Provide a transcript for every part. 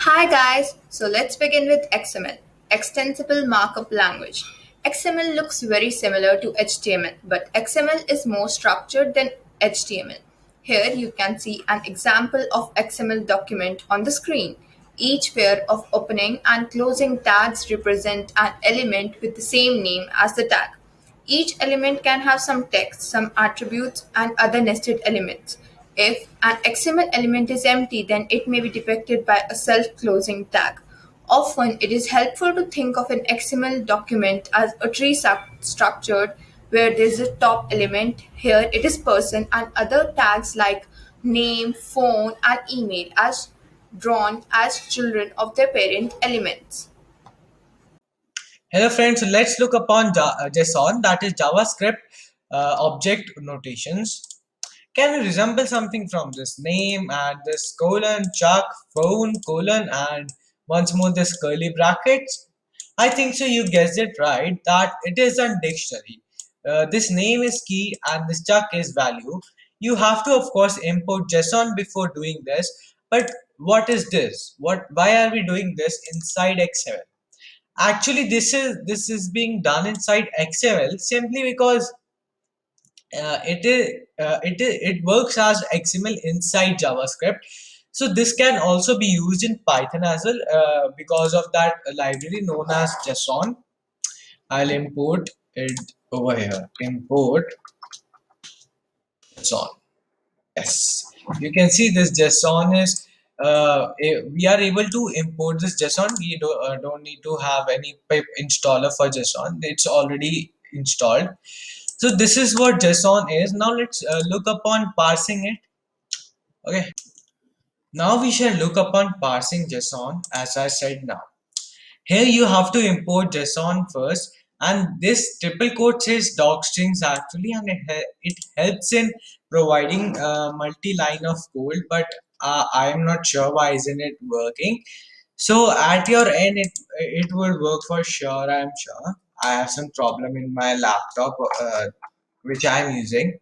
Hi guys, so let's begin with XML, Extensible Markup Language. XML looks very similar to HTML, but XML is more structured than HTML. Here you can see an example of XML document on the screen. Each pair of opening and closing tags represent an element with the same name as the tag. Each element can have some text, some attributes, and other nested elements. If an XML element is empty, then it may be depicted by a self-closing tag. Often, it is helpful to think of an XML document as a tree structured where there is a top element. Here, it is person and other tags like name, phone, and email as drawn as children of their parent elements. Hello friends, so let's look upon JSON, that is JavaScript object notations. Can we resemble something from this name and this colon, chuck, phone, colon, and once more this curly brackets? I think so, you guessed it right, that it is a dictionary. This name is key and this chuck is value. You have to of course import JSON before doing this, but what is this? Why are we doing this inside XML? Actually, this is being done inside XML simply because it works as XML inside JavaScript. So this can also be used in Python as well because of that library known as JSON. I'll import it over here. Import JSON. Yes, you can see this JSON is we are able to import this JSON. We don't need to have any pip installer for JSON. It's already installed. So this is what JSON is. Now let's look upon parsing it. Okay. Now we shall look upon parsing JSON as I said now. Here you have to import JSON first, and this triple quote says doc strings actually, and it helps in providing multi-line of code, but I am not sure why isn't it working. So at your end, it will work for sure. I am sure. I have some problem in my laptop, which I am using.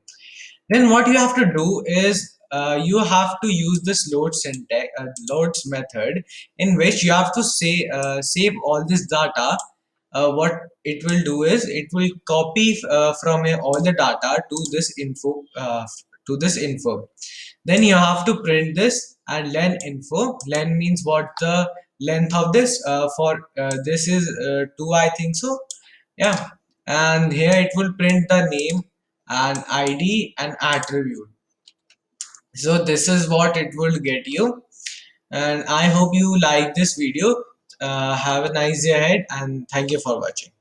Then what you have to do is you have to use this load syntax, loads method, in which you have to say save all this data. What it will do is it will copy from all the data to this info. Then you have to print this and len info. Len means what the length of this. For this is 2, I think so. Yeah, and here it will print the name and id and attribute. So this is what it will get you, and I hope you like this video. Have a nice day ahead, and thank you for watching.